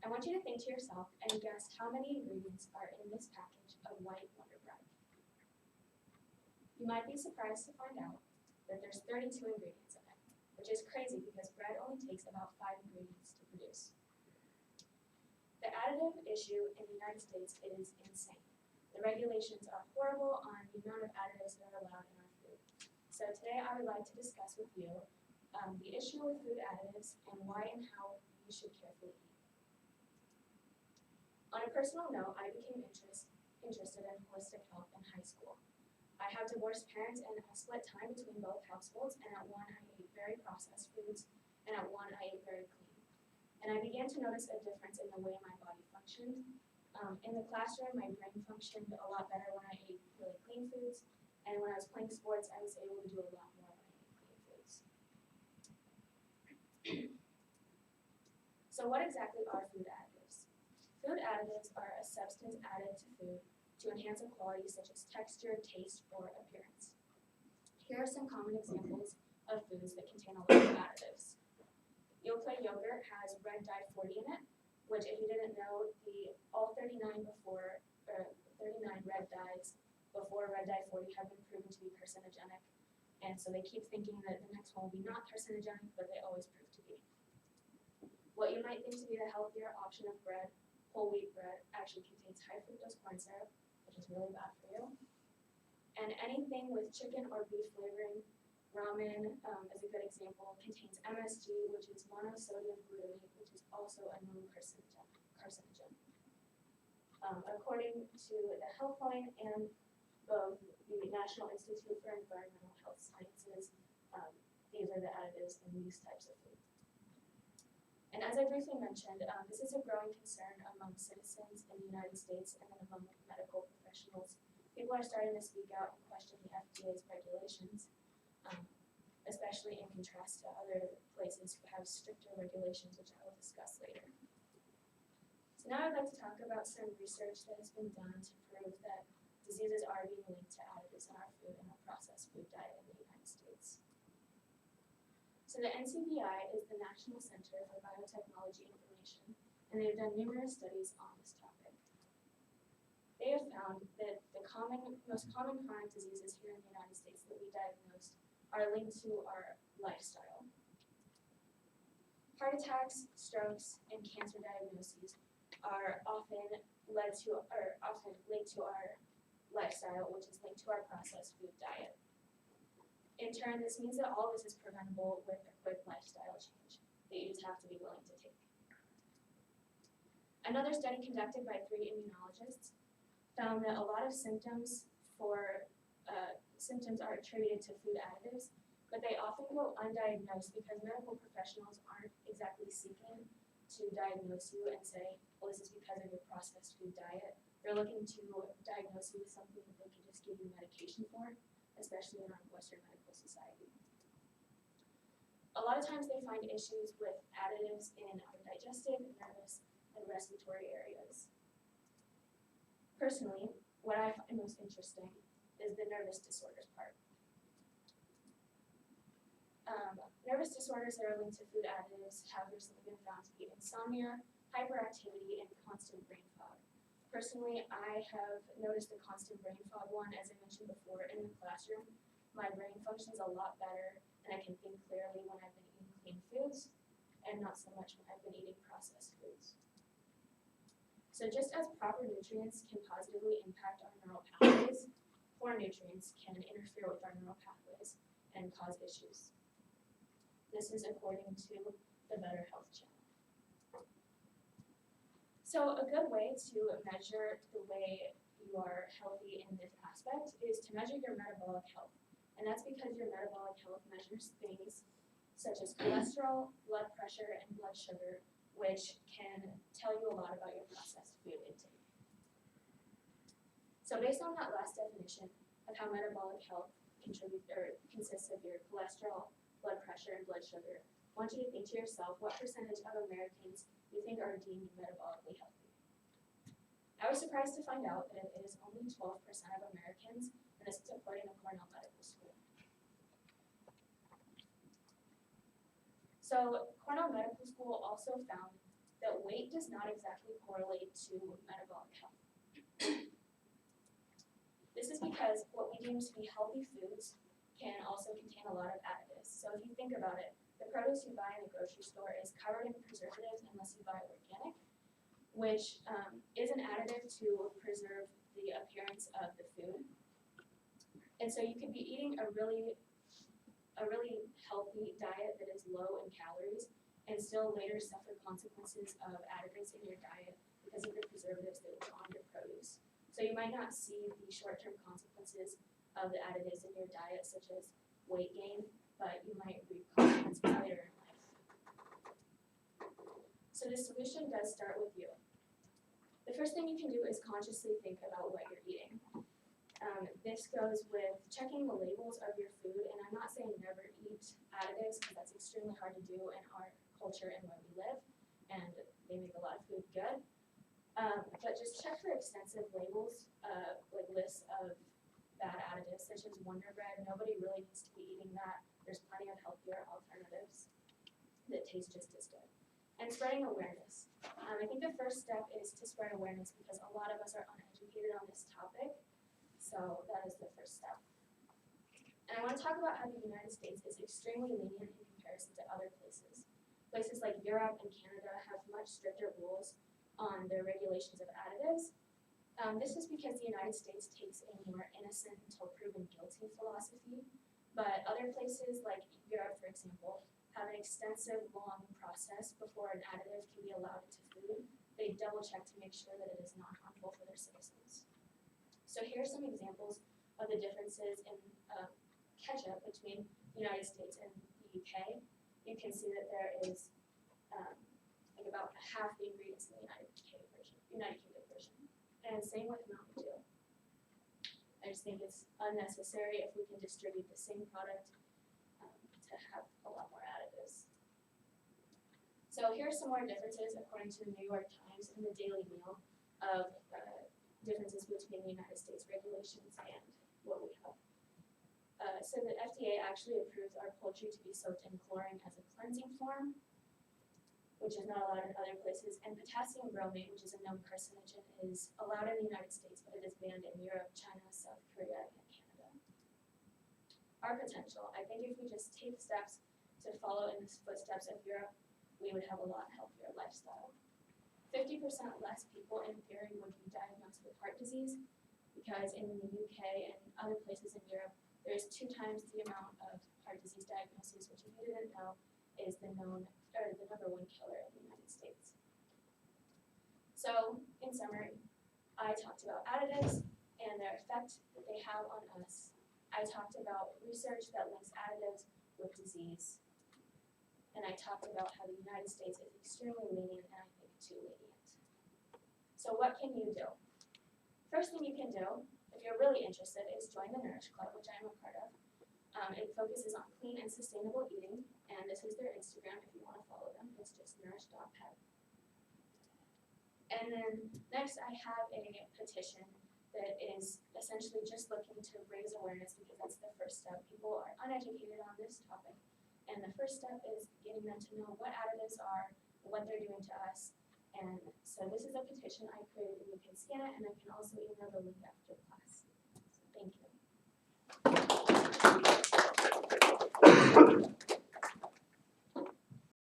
I want you to think to yourself and guess how many ingredients are in this package of white Wonder Bread. You might be surprised to find out that there's 32 ingredients in it, which is crazy because bread only takes about 5 ingredients to produce. The additive issue in the United States is insane. The regulations are horrible on the amount of additives that are allowed in our food. So today I would like to discuss with you the issue with food additives and why and how you should carefully eat. On a personal note, I became interested in holistic health in high school. I have divorced parents and I split time between both households, and at one I ate very processed foods and at one I ate very clean. And I began to notice a difference in the way my body functioned. In the classroom, my brain functioned a lot better when I ate really clean foods, and when I was playing sports, I was able to do a lot more when I ate clean foods. So what exactly are food additives? Food additives are a substance added to food to enhance a quality such as texture, taste, or appearance. Here are some common examples of foods that contain a lot of additives. Yoplait yogurt has red dye 40 in it, which, if you didn't know, all 39 red dyes before red dye 40 have been proven to be carcinogenic, and so they keep thinking that the next one will be not carcinogenic, but they always prove to be. What you might think to be the healthier option of bread, whole wheat bread, actually contains high fructose corn syrup, which is really bad for you. And anything with chicken or beef flavoring, ramen is a good example, contains MSG, which is monosodium glutamate, which is also a known carcinogen. According to the Health Point and the National Institute for Environmental Health Sciences, these are the additives in these types of food. And as I briefly mentioned, this is a growing concern among citizens in the United States and then among medical professionals. People are starting to speak out and question the FDA's regulations, especially in contrast to other places who have stricter regulations, which I will discuss later. So now I'd like to talk about some research that has been done to prove that diseases are being linked to additives in our food and our processed food diet in the United States. So the NCBI is the National Center for Biotechnology Information, and they've done numerous studies on this topic. They have found that the most common chronic diseases here in the United States that we diagnosed are linked to our lifestyle. Heart attacks, strokes, and cancer diagnoses are often linked to our lifestyle, which is linked to our processed food diet. In turn, this means that all of this is preventable with a quick lifestyle change that you just have to be willing to take. Another study conducted by 3 immunologists found that a lot of symptoms are attributed to food additives, but they often go undiagnosed because medical professionals aren't exactly seeking to diagnose you and say, well, this is because of your processed food diet. They're looking to diagnose you with something that they can just give you medication for, especially in our Western medical society. A lot of times they find issues with additives in our digestive, nervous, and respiratory areas. Personally, what I find most interesting is the nervous disorders part. Nervous disorders that are linked to food additives have recently been found to be insomnia, hyperactivity, and constant brain fog. Personally, I have noticed the constant brain fog one, as I mentioned before, in the classroom. My brain functions a lot better, and I can think clearly when I've been eating clean foods, and not so much when I've been eating processed foods. So just as proper nutrients can positively impact our neural pathways, poor nutrients can interfere with our neural pathways and cause issues. This is according to the Better Health Channel. So a good way to measure the way you are healthy in this aspect is to measure your metabolic health. And that's because your metabolic health measures things such as cholesterol, blood pressure, and blood sugar, which can tell you a lot about your processed food intake. So based on that last definition of how metabolic health consists of your cholesterol, blood pressure, and blood sugar, I want you to think to yourself what percentage of Americans you think are deemed metabolically healthy. I was surprised to find out that it is only 12% of Americans, and this is according to Cornell Medical School. So Cornell Medical School also found that weight does not exactly correlate to metabolic health. This is because what we deem to be healthy foods can also contain a lot of additives. So if you think about it, the produce you buy in the grocery store is covered in preservatives unless you buy organic, which is an additive to preserve the appearance of the food. And so you could be eating a really healthy diet that is low in calories and still later suffer consequences of additives in your diet because of the preservatives that was on your produce. So you might not see the short-term consequences of the additives in your diet, such as weight gain, but you might reap consequences later in life. So the solution does start with you. The first thing you can do is consciously think about what you're eating. This goes with checking the labels of your food, and I'm not saying never eat additives because that's extremely hard to do in our culture and where we live, and they make a lot of food good. But just check for extensive labels, like lists of bad additives, such as Wonder Bread. Nobody really needs to be eating that. There's plenty of healthier alternatives that taste just as good. And spreading awareness. I think the first step is to spread awareness because a lot of us are uneducated on this topic. So that is the first step. And I want to talk about how the United States is extremely lenient in comparison to other places. Places like Europe and Canada have much stricter rules on their regulations of additives. This is because the United States takes a more innocent until proven guilty philosophy, but other places like Europe, for example, have an extensive, long process before an additive can be allowed into food. They double check to make sure that it is not harmful for their citizens. So here are some examples of the differences in ketchup between the United States and the UK. You can see that there is like about half the ingredients in the United Kingdom version. And same with Mountain Dew. I just think it's unnecessary if we can distribute the same product to have a lot more additives. So here are some more differences according to the New York Times and the Daily Mail of differences between the United States regulations and what we have. So the FDA actually approves our poultry to be soaked in chlorine as a cleansing form, which is not allowed in other places. And potassium bromate, which is a known carcinogen, is allowed in the United States, but it is banned in Europe, China, South Korea, and Canada. Our potential. I think if we just take steps to follow in the footsteps of Europe, we would have a lot healthier lifestyle. 50% less people in theory would be diagnosed with heart disease because in the UK and other places in Europe, there's 2 times the amount of heart disease diagnoses, which if you didn't know, is the number 1 killer in the United States. So, in summary, I talked about additives and their effect that they have on us. I talked about research that links additives with disease. And I talked about how the United States is extremely lenient and I think too lenient. So what can you do? First thing you can do, if you're really interested, is join the Nourish Club, which I'm a part of. It focuses on clean and sustainable eating, and this is their Instagram if you want to follow them. It's just nourish.pet. And then next I have a petition that is essentially just looking to raise awareness because that's the first step. People are uneducated on this topic. And the first step is getting them to know what additives are, what they're doing to us. And so this is a petition I created, and you can scan it, and I can also email the link after class. So thank you.